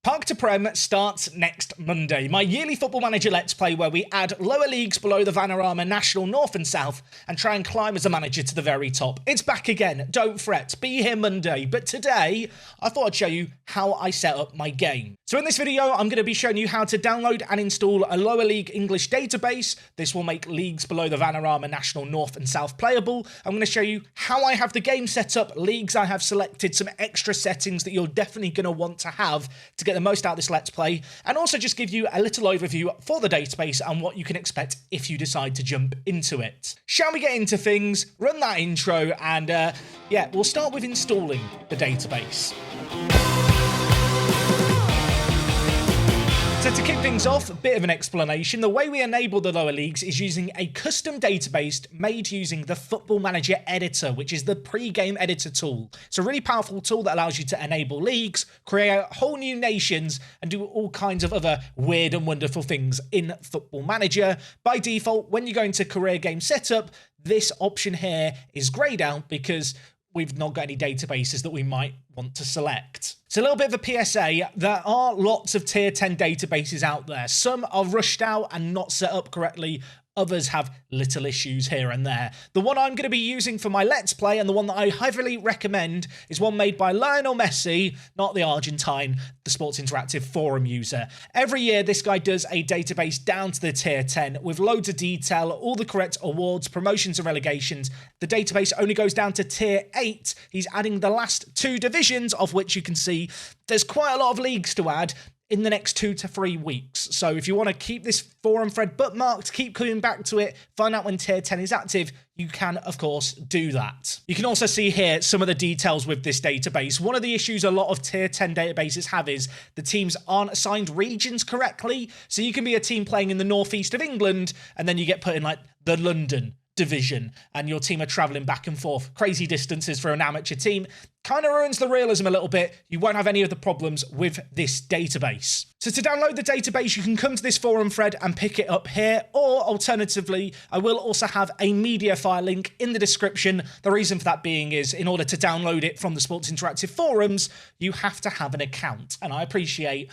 Park to Prem starts next Monday, my yearly Football Manager Let's Play where we add lower leagues below the Vanarama National North and South and try and climb as a manager to the very top. It's back again, don't fret, be here Monday, but today I thought I'd show you how I set up my game. So in this video I'm going to be showing you how to download and install a lower league English database. This will make leagues below the Vanarama National North and South playable. I'm going to show you how I have the game set up, leagues I have selected, some extra settings that you're definitely going to want to have to get the most out of this Let's Play, and also just give you a little overview for the database and what you can expect if you decide to jump into it. Shall we get into things, run that intro, and yeah, we'll start with installing the database. So to kick things off, a bit of an explanation. The way we enable the lower leagues is using a custom database made using the Football Manager Editor, which is the pre-game editor tool. It's a really powerful tool that allows you to enable leagues, create whole new nations, and do all kinds of other weird and wonderful things in Football Manager. By default, when you go into career game setup, this option here is grayed out because we've not got any databases that we might want to select. So a little bit of a PSA, there are lots of tier 10 databases out there. Some are rushed out and not set up correctly. Others have little issues here and there. The one I'm going to be using for my Let's Play, and the one that I heavily recommend, is one made by Lionel Messi, not the Argentine, the Sports Interactive forum user. Every year, this guy does a database down to the tier 10 with loads of detail, all the correct awards, promotions and relegations. The database only goes down to tier 8. He's adding the last 2 divisions, of which you can see there's quite a lot of leagues to add in the next 2 to 3 weeks. So if you want to keep this forum thread bookmarked, keep coming back to it, find out when tier 10 is active, you can, of course, do that. You can also see here some of the details with this database. One of the issues a lot of tier 10 databases have is the teams aren't assigned regions correctly. So you can be a team playing in the northeast of England, and then you get put in like the London division and your team are traveling back and forth crazy distances for an amateur team. Kind of ruins the realism a little bit. You won't have any of the problems with this database. So to download the database, you can come to this forum thread and pick it up here, or alternatively, I will also have a media file link in the description. The reason for that being is in order to download it from the Sports Interactive forums, you have to have an account, and I appreciate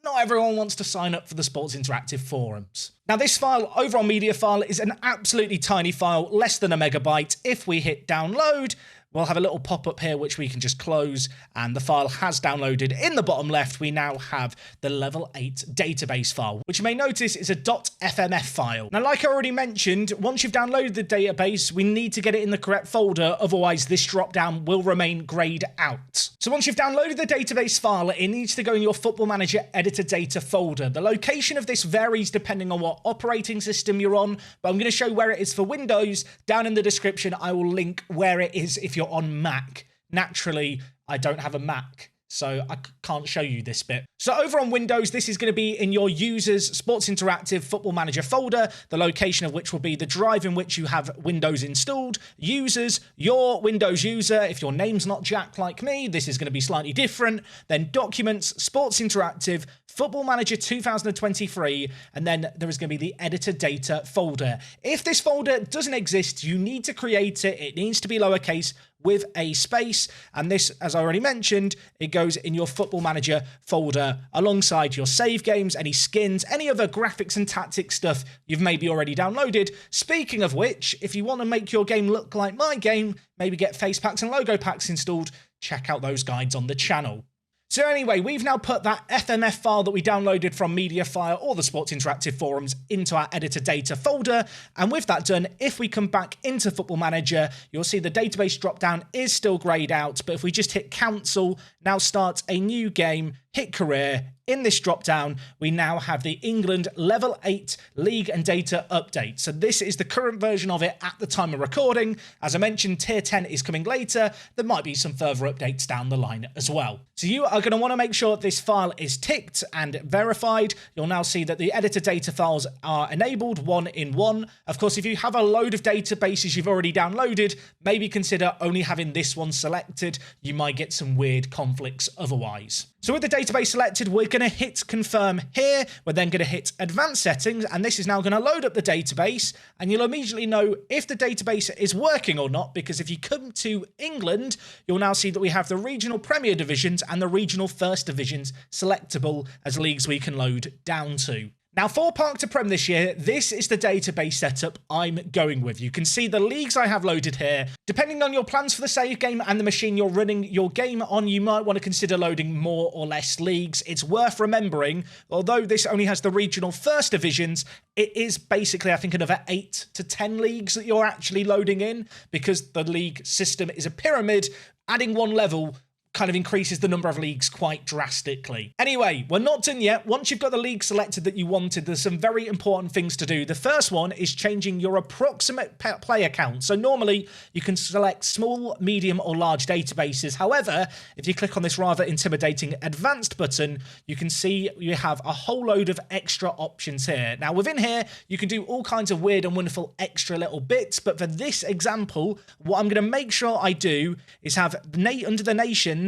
not everyone wants to sign up for the Sports Interactive forums. Now this file over on media file is an absolutely tiny file, less than a megabyte. If we hit download, we'll have a little pop-up here which we can just close, and the file has downloaded. In the bottom left, we now have the level 8 database file, which you may notice is a .fmf file. Now, like I already mentioned, once you've downloaded the database, we need to get it in the correct folder, otherwise this drop-down will remain grayed out. So once you've downloaded the database file, it needs to go in your Football Manager Editor Data folder. The location of this varies depending on what operating system you're on, but I'm going to show where it is for Windows. Down in the description, I will link where it is if you're on Mac. Naturally, I don't have a Mac, so I can't show you this bit. So over on Windows, this is going to be in your users Sports Interactive Football Manager folder, the location of which will be the drive in which you have Windows installed. Users, your Windows user, if your name's not Jack like me, this is going to be slightly different. Then Documents, Sports Interactive, Football Manager 2023, and then there is going to be the Editor Data folder. If this folder doesn't exist, you need to create it. It needs to be lowercase with a space, and this, as I already mentioned, it goes in your Football Manager folder alongside your save games, any skins, any other graphics and tactics stuff you've maybe already downloaded. Speaking of which, if you want to make your game look like my game, maybe get face packs and logo packs installed, check out those guides on the channel. So anyway, we've now put that FMF file that we downloaded from MediaFire or the Sports Interactive forums into our editor data folder. And with that done, if we come back into Football Manager, you'll see the database dropdown is still grayed out. But if we just hit cancel, now start a new game, hit career, in this drop-down, we now have the England Level 8 League and Data Update. So this is the current version of it at the time of recording. As I mentioned, Tier 10 is coming later. There might be some further updates down the line as well. So you are going to want to make sure this file is ticked and verified. You'll now see that the editor data files are enabled 1 in 1. Of course, if you have a load of databases you've already downloaded, maybe consider only having this one selected. You might get some weird conflicts conflicts otherwise. So with the database selected, we're going to hit confirm here. We're then going to hit advanced settings, and this is now going to load up the database, and you'll immediately know if the database is working or not, because if you come to England, you'll now see that we have the regional Premier divisions and the regional First divisions selectable as leagues we can load down to. Now, for Park to Prem this year, this is the database setup I'm going with. You can see the leagues I have loaded here. Depending on your plans for the save game and the machine you're running your game on, you might want to consider loading more or less leagues. It's worth remembering, although this only has the regional First divisions, it is basically, I think, another 8 to 10 leagues that you're actually loading in, because the league system is a pyramid. Adding one level kind of increases the number of leagues quite drastically. Anyway, we're not done yet. Once you've got the league selected that you wanted, there's some very important things to do. The first one is changing your approximate player count. So normally you can select small, medium or large databases. However, if you click on this rather intimidating advanced button, you can see you have a whole load of extra options here. Now within here, you can do all kinds of weird and wonderful extra little bits, but for this example, what I'm going to make sure I do is have under the nations,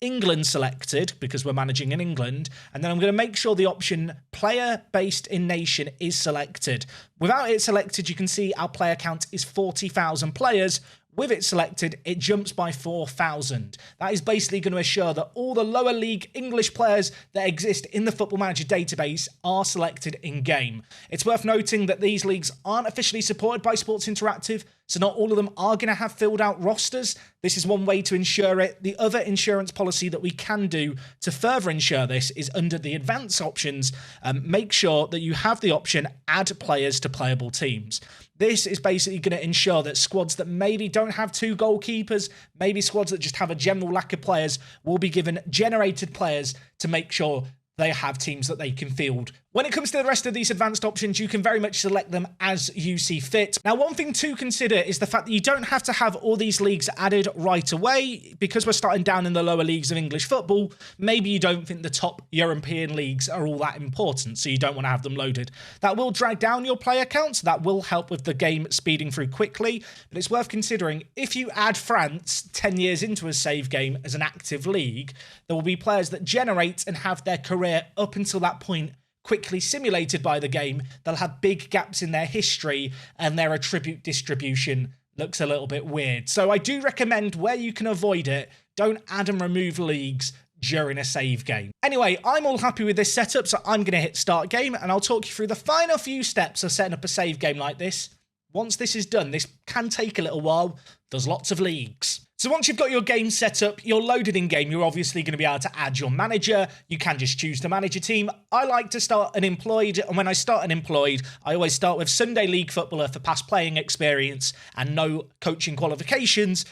England selected, because we're managing in England, and then I'm going to make sure the option player based in nation is selected. Without it selected, you can see our player count is 40,000 players. With it selected, it jumps by 4,000. That is basically going to assure that all the lower league English players that exist in the Football Manager database are selected in-game. It's worth noting that these leagues aren't officially supported by Sports Interactive, so not all of them are going to have filled out rosters. This is one way to ensure it. The other insurance policy that we can do to further ensure this is under the advanced options, make sure that you have the option add players to playable teams. This is basically going to ensure that squads that maybe don't have 2 goalkeepers, maybe squads that just have a general lack of players, will be given generated players to make sure they have teams that they can field. When it comes to the rest of these advanced options, you can very much select them as you see fit. Now, one thing to consider is the fact that you don't have to have all these leagues added right away. Because we're starting down in the lower leagues of English football, maybe you don't think the top European leagues are all that important, so you don't want to have them loaded. That will drag down your player count, so that will help with the game speeding through quickly, but it's worth considering if you add France 10 years into a save game as an active league, there will be players that generate and have their career up until that point quickly simulated by the game. They'll have big gaps in their history, and their attribute distribution looks a little bit weird. So I do recommend, where you can avoid it, don't add and remove leagues during a save game. Anyway, I'm all happy with this setup, so I'm going to hit start game, and I'll talk you through the final few steps of setting up a save game like this. Once this is done, this can take a little while. There's lots of leagues. So once you've got your game set up, you're loaded in game, you're obviously going to be able to add your manager. You can just choose to manage a team. I like to start an employed, and when I start an employed, I always start with Sunday League footballer for past playing experience and no coaching qualifications.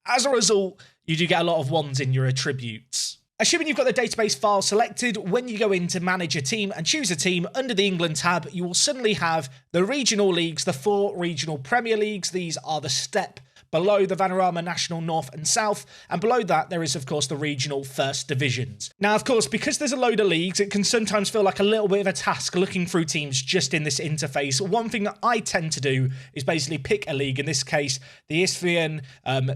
As a result, you do get a lot of ones in your attributes. Assuming you've got the database file selected, when you go in to manage a team and choose a team, under the England tab, you will suddenly have the regional leagues, the 4 regional Premier Leagues. These are the step below the Vanarama National North and South, and below that there is of course the regional First divisions. Now of course, because there's a load of leagues, it can sometimes feel like a little bit of a task looking through teams just in this interface. One thing that I tend to do is basically pick a league, in this case the Isthmian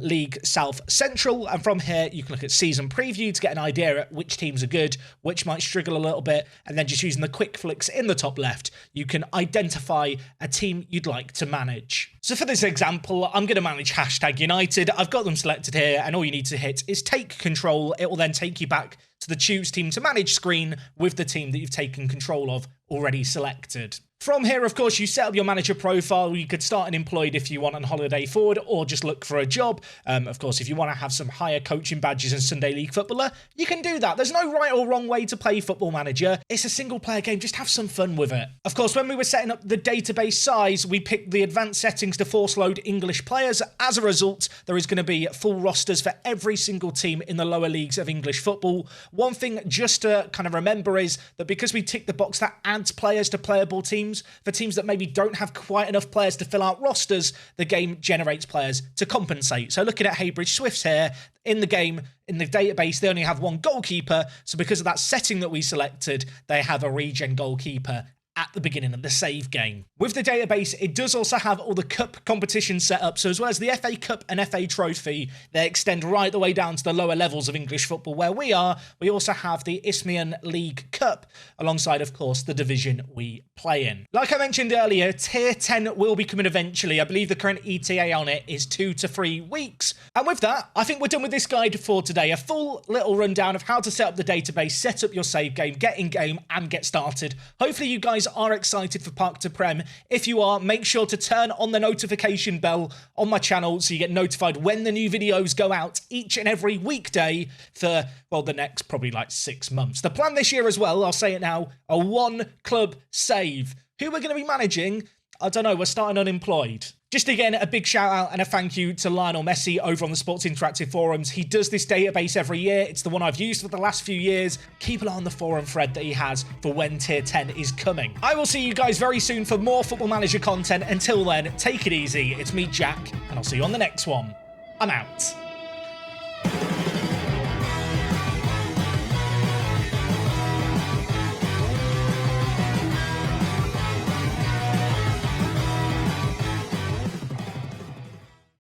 League South Central, and from here you can look at season preview to get an idea at which teams are good, which might struggle a little bit, and then just using the quick flicks in the top left you can identify a team you'd like to manage. So for this example, I'm going to manage #United. I've got them selected here, and all you need to hit is take control. It will then take you back to the choose team to manage screen with the team that you've taken control of already selected. From here, of course, you set up your manager profile. You could start an employed if you want on holiday forward, or just look for a job. Of course, if you want to have some higher coaching badges and Sunday League footballer, you can do that. There's no right or wrong way to play Football Manager. It's a single player game. Just have some fun with it. Of course, when we were setting up the database size, we picked the advanced settings to force load English players. As a result, there is going to be full rosters for every single team in the lower leagues of English football. One thing just to kind of remember is that because we tick the box that adds players to playable teams, for teams that maybe don't have quite enough players to fill out rosters, the game generates players to compensate. So looking at Haybridge Swifts here, in the game, in the database, they only have 1 goalkeeper. So because of that setting that we selected, they have a regen goalkeeper at the beginning of the save game. With the database, it does also have all the cup competitions set up, so as well as the FA Cup and FA Trophy, they extend right the way down to the lower levels of English football where we are. We also have the Isthmian League Cup, alongside, of course, the division we play in. Like I mentioned earlier, Tier 10 will be coming eventually. I believe the current ETA on it is 2 to 3 weeks. And with that, I think we're done with this guide for today. A full little rundown of how to set up the database, set up your save game, get in game, and get started. Hopefully you guys are excited for Park to Prem. If you are, make sure to turn on the notification bell on my channel so you get notified when the new videos go out each and every weekday for, well, the next probably like 6 months. The plan this year as well, I'll say it now, a one club save. Who we're going to be managing? I don't know, we're starting unemployed. Just again, a big shout out and a thank you to Lionel Messi over on the Sports Interactive forums. He does this database every year. It's the one I've used for the last few years. Keep an eye on the forum thread that he has for when Tier 10 is coming. I will see you guys very soon for more Football Manager content. Until then, take it easy. It's me, Jack, and I'll see you on the next one. I'm out.